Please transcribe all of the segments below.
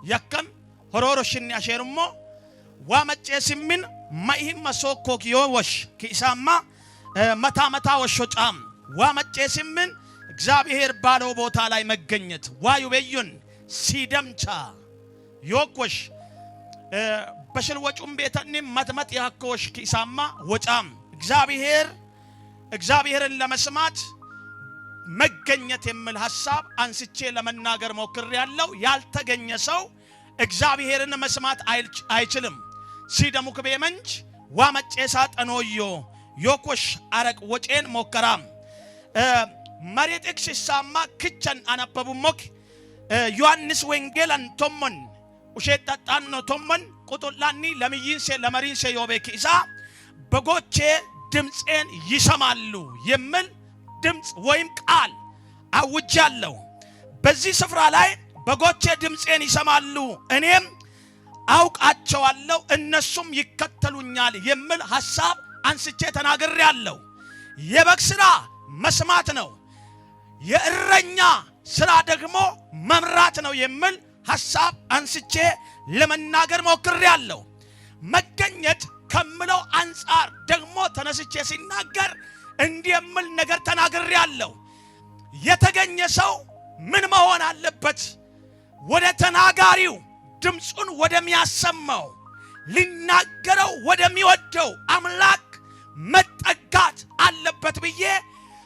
yakkan hororoshin asherummo wamacesimin maihim masoko kiyowosh kisamma mata ወሾጫም wamacesimin እግዚአብሔር ባለው ቦታ ላይ መገኘት ዋዩበዩን ሲደምቻ ዮኮሽ በሽልወጩም ቤተንም መትመት ያኮሽ ኪሳማ ወጫም እግዚአብሔርን ለመስማት መገኘት የሚል ሐሳብ አንስቼ ለመናገር ሞክሬያለሁ። ያልተገኘ ሰው እግዚአብሔርን መስማት አይችልም። ሲደሙ ከበመንች ዋመጨሳ ጠኖዮ ዮኮሽ አረቅ ወጨን ሞከራም መሬጥክ ሲሳማ ክቸን አነበቡሞክ ዮሐንስ ወንጌልን ቶመን ውሸጣጣን ነው ቶመን ቁጥላኒ ለመሪንሴ ዮቤክኢሳ በጎቼ ድምጼን ይሰማሉ የሚል ድምጽ ወይም ቃል አውጃለሁ። በዚህ ስፍራ ላይ በጎቼ ድምጼን ይሰማሉ እኔም አውቃቸዋለሁ እነሱም ይከተሉኛል የሚል ሐሳብ አንስቼ ተናግሬያለሁ። የበግ ስራ መስማት ነው፣ የእረኛ ስራ ደግሞ መምራት ነው የሚል ሐሳብ አንስቼ ለመናገር ሞክሬያለሁ። መገኘት ከምለው አንፃር ደግሞ ተነስቼ ሲናገር እንዲየምል ነገር ተናግሬያለሁ። የተገኘ ሰው ምን መሆን አለበት? ወደ ተናጋሪው ድምጹን ወደሚያሰማው ሊናገረው ወደሚወደው አምላክ መጠጋት አለበት ብዬ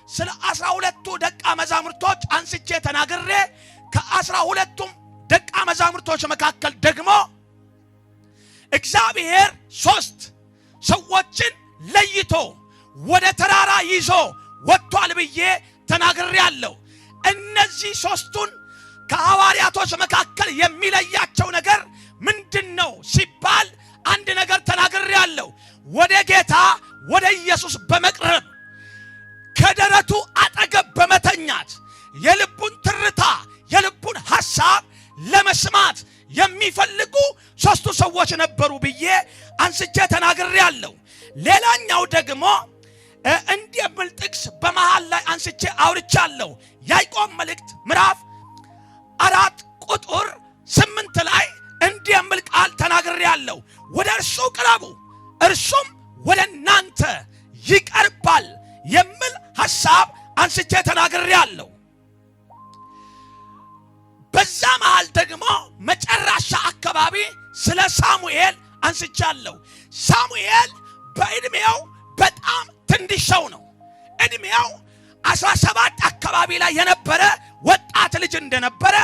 ስለ 12ቱ ደቀ መዛሙርቶች አንስቼ ተናግሬ ከ12ቱም ደቀ መዛሙርቶች መካከል ደግሞ እግዚአብሔር 3 ሰዎችን ለይቶ ወደ ተራራ ይዞ ወጥቷል ብዬ ተናግሬያለሁ። እነዚህ 3ቱን ከሐዋርያቶች መካከል የሚለያቸው ነገር ምንድነው ሲባል አንድ ነገር ተናግሬያለሁ። ወደ ጌታ ወደ ኢየሱስ በመቅረብ ከደረቱ አጠገብ በመተኛት የልቡን ትርታ የልቡን ሐሳብ ለመስማት የሚፈልጉ 3ቱ ሰዎች ነበሩ ብዬ አንስቼ ተናግሬያለሁ። ሌላኛው ደግሞ እንዲየምል ጥቅስ በመሃል ላይ አንስቼ አውርቻለሁ። ያዕቆብ መልእክት ምዕራፍ 4 ቁጥር 8 ላይ እንዲየምል ቃል ተናግሬያለሁ። ወደ እርሱ ቅረቡ እርሱም ወደ እናንተ ይቀርባል የሚል ሐሳብ አንስቼ ተናግሬያለሁ። በዛ መሃል ደግሞ መጨረሻ አካባቢ ስለ ሳሙኤል አንስቻለሁ። ሳሙኤል በእድሜው በጣም ትንሽ ሰው ነው። እድሜው 17 አካባቢ ላይ የነበረ ወጣት ልጅ እንደነበረ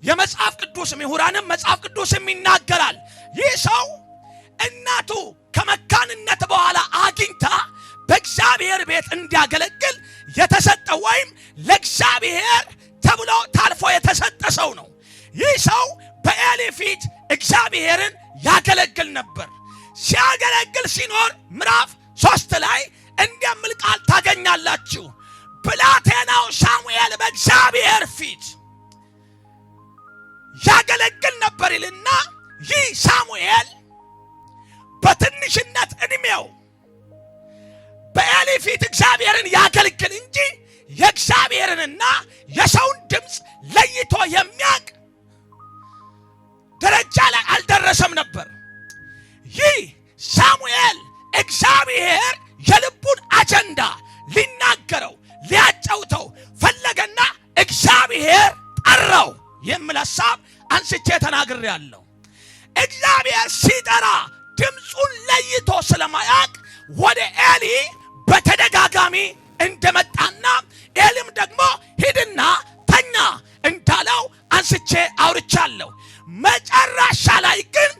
የመጽሐፍ ቅዱስ ምሁራንም መጽሐፍ ቅዱስም ይናገራል። ይህ ሰው እናቱ ከመካንነት በኋላ አግኝታ በእግዚአብሔር ቤት እንዲያገለግል የተሰጠ ወይም ለእግዚአብሔር ተብሎ ታልፎ የተሰጠ ሰው ነው። ይህ ሰው በኤሊ ፊት እግዚአብሔርን ያገለግል ነበር። ሲያገለግል ሲኖር ምዕራፍ 3 ላይ እንዲየምል ቃል ታገኛላችሁ። ብላቴናው ሳሙኤል በእግዚአብሔር ፊት ያገለግል ነበር ይልና ይህ ሳሙኤል በትንሽነት እድሜው በኤሊ ፊት እግዚአብሔርን ያገልግል እንጂ የእግዚአብሔርንና የሰውን ድምጽ ለይቶ የሚያቅ ደረጃ ላይ አልደረሰም ነበር። ይህ ሳሙኤል እግዚአብሔር የልቡን አጀንዳ ሊናገረው ሊያጫውተው ፈለገና እግዚአብሔር ጠራው የሚል ሐሳብ አንስቼ ተናግሬያለሁ። እግዚአብሔር ሲጠራ ድምጹን ለይቶ ስለማያቅ ወደ ኤሊ በተደጋጋሚ እንደመጣና ኤሊም ደግሞ ሂድና ተኛ እንዳለው አንስቼ አውርቻለሁ። መጨረሻ ላይ ግን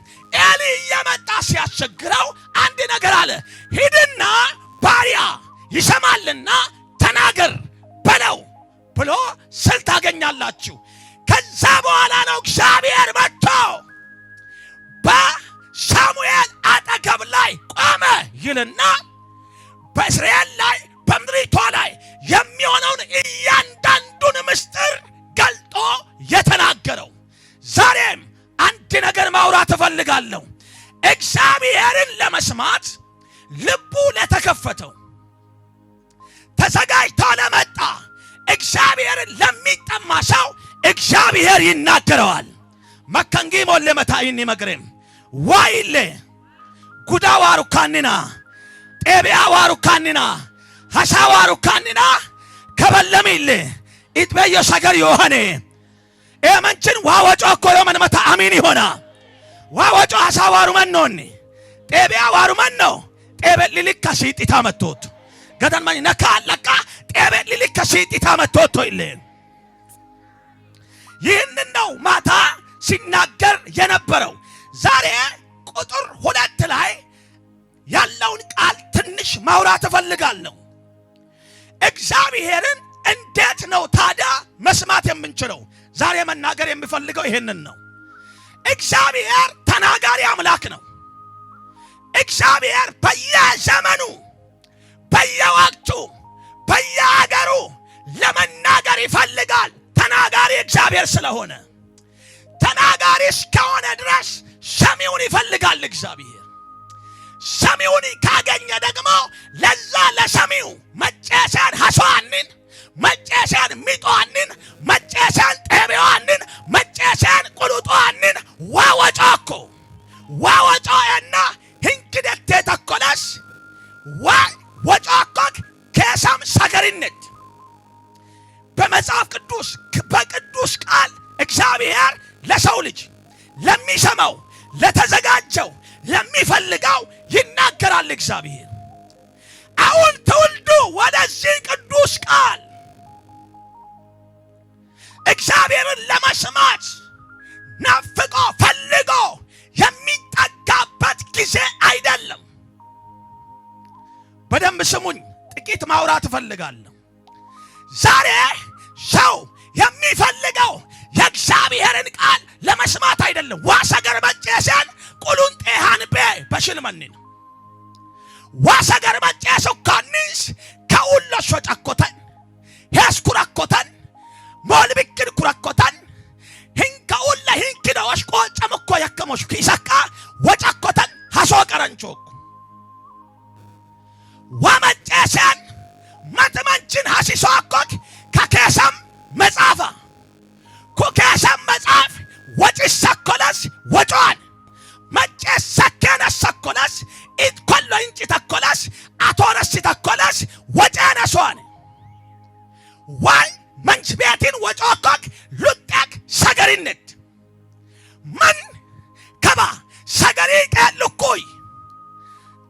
ኤሊ እየመጣ ሲያስቸግረው አንድ ነገር አለ። ሂድና ባሪያ ይሰማልና ተናገር በለው ብሎ ስል ታገኛላችሁ። ከዛ በኋላ ነው እግዚአብሔር መጥቶ በሳሙኤል አጠገብ ላይ ቆመ ይልና በእስራኤል ላይ በምድሪቷ ላይ የሚሆነውን እያንዳንዱን ምስጢር ገልጦ የተናገረው። ዛሬም አንድ ነገር ማውራት እፈልጋለሁ። እግዚአብሔርን ለመስማት ልቡ ለተከፈተው ተዘጋጅቶ ለመጣ እግዚአብሔርን ለሚጠማ ሰው እግዚአብሔር ይናገረዋል። መከንጊ ሞለ መታይኒ መግረም ዋይሌ ጉዳዋሩ ካንና ጤቢያዋሩ ካንና ሐሳዋሩ ካንና ከበለሚለ ኢትበየ ሰገር ዮሐኔ ኤመንችን ዋወጮ ኮዮ መንመታ አሚን ይሆና ዋወጮ ሐሳዋሩ መንኖኒ ጤቢያዋሩ መንኖ ጤበል ሊልካ ሲጢታ መቶት ገዳን ማን ነካ ለካ ጤበል ሊልካ ሲጢታ መቶት ይለ ይህንን ነው ማታ ሲናገር የነበረው። ዛሬ ቁጥር 2 ላይ ያለውን ቃል ትንሽ ማውራት እፈልጋለሁ። እግዚአብሔርን እንዴት ነው ታዲያ መስማት የምንችለው? ዛሬ መናገር የሚፈልገው ይሄንን ነው። እግዚአብሔር ተናጋሪ አምላክ ነው። እግዚአብሔር በየዘመኑ በየወቅቱ በየአገሩ ለመናገር ይፈልጋል። ተናጋሪ እግዚአብሔር ስለሆነ ተናጋሪ እስከሆነ ድረስ ሰሚውን ይፈልጋል እግዚአብሔር። ሰሚውን ካገኘ ደግሞ ለዛ ለሰሚው መጨሰን ሐሷንን መጨሰን ሚጧንን መጨሰን ጤቢዋንን መጨሰን ቁሉጧንን ዋወጫኮ ዋወጫና ህንክደቴ ተኮለስ ወጫኮክ ከሰም ሰገርነት በመጽሐፍ ቅዱስ በቅዱስ ቃል እግዚአብሔር ለሰው ልጅ ለሚሰማው ለተዘጋጀው ለሚፈልጋው ይናገራል እግዚአብሔር። አሁን ትውልዱ ወደዚህ ቅዱስ ቃል እግዚአብሔርን ለመስማት ናፍቆ ፈልጎ የሚጠጋበት ጊዜ አይደለም። በደንብ ስሙኝ፣ ጥቂት ማውራት እፈልጋለሁ። ዛሬ ሰው የሚፈልገው የእግዚአብሔርን ቃል ለመስማት አይደለም። ዋሰገር መጨሰን ቁሉን ጤሃን በሽልመንን ዋሰገር መጨሰ ካንስ ከሁለሾ ጨኮተን ሄስኩራኮተን ሞልብክን ኩራኮተን ህንከውላ ህንክዳዋሽ ቆጨምኮ ያከሞሽ ኪሰካ ወጨኮተን ሐሶ ቀረንቾክ ወመጨሰን መተመንችን ሐሲሶኮክ ከከሰም መጻፋ ኮከሰም መጻፍ ወጭስ ሰኮለስ ወጫን መጨስ ሰከነ ሰኮለስ ኢትኮሎ እንጭ ተኮለስ አቶረስ ተኮለስ ወጫነሷን ዋይ መንች ቤትን ወጫኮክ ሉጣክ ሰገሪነት ምን ከባ ሰገሪ ቀልኩይ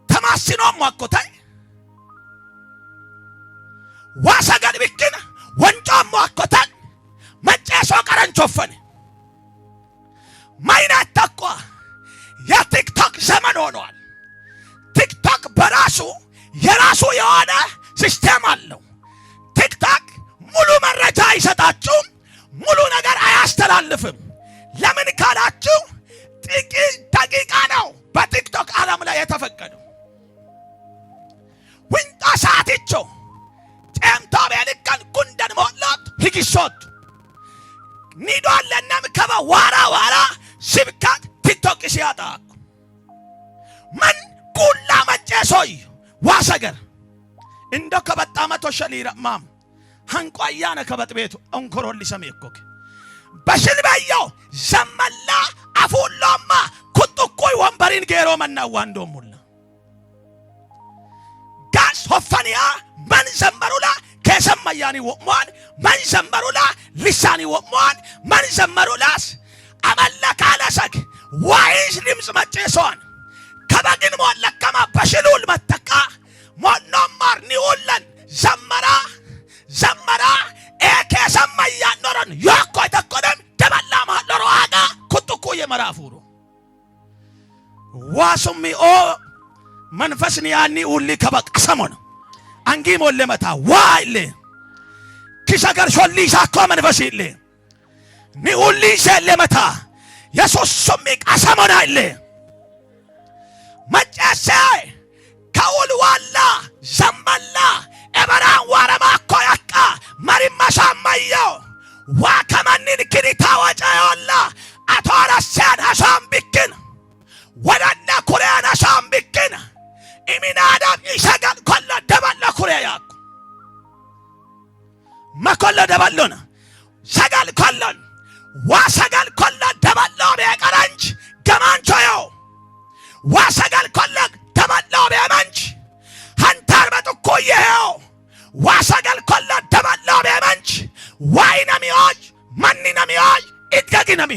ተማስኖ ማቆታይ ዋሰገድ ቢክን ወንጫም ማቆታን መጨሶ ቀረንቾፈን ማይናት ተቋ የቲክቶክ ዘመን ሆኗል። ቲክቶክ በራሱ የራሱ የሆነ ሲስተም አለው። ቲክቶክ ሙሉ መረጃ አይሰጣችሁም፣ ሙሉ ነገር አያስተላልፍም። ለምን ካላችሁ ጥቂት ደቂቃ ነው በቲክቶክ ዓለም ላይ የተፈቀደው። ወንጣ ሰዓትቾ ጤምታ በልከን ጉንደን ሞላት ሂጊሶት ኒዷን ለነም ከባ ዋራ ሲብካት ቲክቶክ ሲያጣቁ ምን ኩላ መጨሶይ ዋሰገር እንዶ ከበጣመቶ ሸሊራማም hanqoyana kabat betu onkorol lisameekok bashilbayo zamalla afulloma kutukoy wambarin gero manna wando mulla gas hofania man zambarula kesamayani womwan man zambarula lisani womwan man zamarulas amalla kalasak wais limz macheson kabagin mo lakama bashilul mattaka monnomar ni ullan zamara ekesamayan noron yoko takodem taballa mahloro aga kutuko yemarafuru wasumi o manfasni ani uli kabak asamon angi molle mata waile kishagar sholli shakko manfasile ni uli shelle mata yasosumi asamon aile machase kaul walla zamballa ebaran warama koyaka marimasamayo wakamanni kiritawaja yolla atora san hasambikin wadanna kurena sambikin iminada isagal kolla daballa kureya makolla daballona sagal kollon wa sagal kolla daballo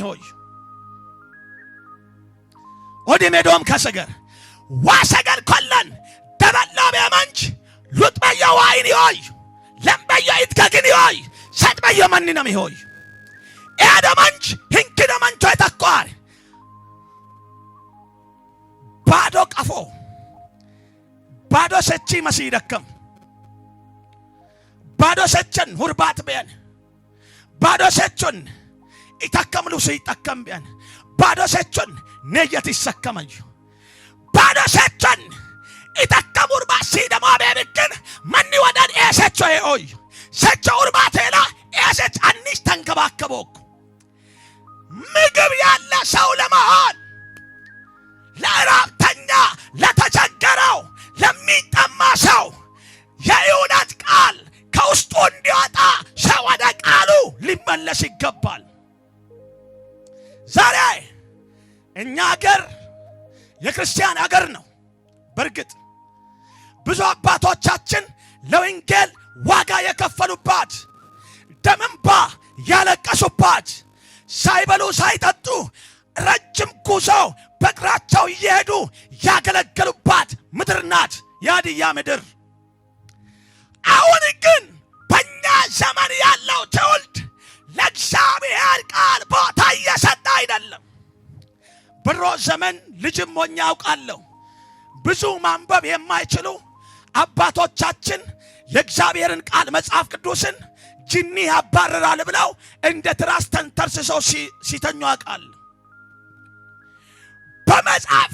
ሆይ ኦዲሜዶም ከሰገር ዋሰገር ኮለን ደበላም ያመንች ሉጥበየ ዋይን ሆይ ለምበየ ይትከግን ሆይ ሰጥበየ ማንነም ሆይ ኤደመንች ህንክደመንቾ ተቋር ባዶ ቀፎ ባዶ ሰጪ መስይደከም ባዶ ሰጨን ሁርባት በያን ባዶ ሰጨን ይተከምሉ ሲተከም በያን ባዶ ሰጨን ነየት ይሰከማዩ ባዶ ሰጨን ይተከም ሁርባት ሲደማ በብክን ማን ወዳን ኤሰቾ ሆይ ሰቾ ሁርባቴላ ኤሰች አንሽ ተንከባከቦክ ምግብ ያለ ሰው ለመሆን ለራብተኛ ለተቸገረው ለሚጠማ ሰው የእውነት ቃል ከውስጡ እንዲወጣ ሰው ወደ ቃሉ ሊመለስ ይገባል። ዛሬ እኛ ሀገር የክርስቲያን ሀገር ነው። በእርግጥ ብዙ አባቶቻችን ለወንጌል ዋጋ የከፈሉባት ደምንባ ያለቀሱባት ሳይበሉ ሳይጠጡ ረጅም ጉዞ በእግራቸው እየሄዱ ያገለገሉባት ምድር ናት የሀዲያ ምድር። አሁን ግን በእኛ ዘመን ያለው ትውልድ ለእግዚአብሔር ቃል ቦታ እየሰጠ አይደለም። በድሮ ዘመን ልጅም ሆኜ አውቃለሁ። ብዙ ማንበብ የማይችሉ አባቶቻችን የእግዚአብሔርን ቃል መጽሐፍ ቅዱስን ጅኒ ያባረራል ብለው እንደ ትራስ ተንተርስሰው ሲተኙ አውቃለሁ። በመጽሐፍ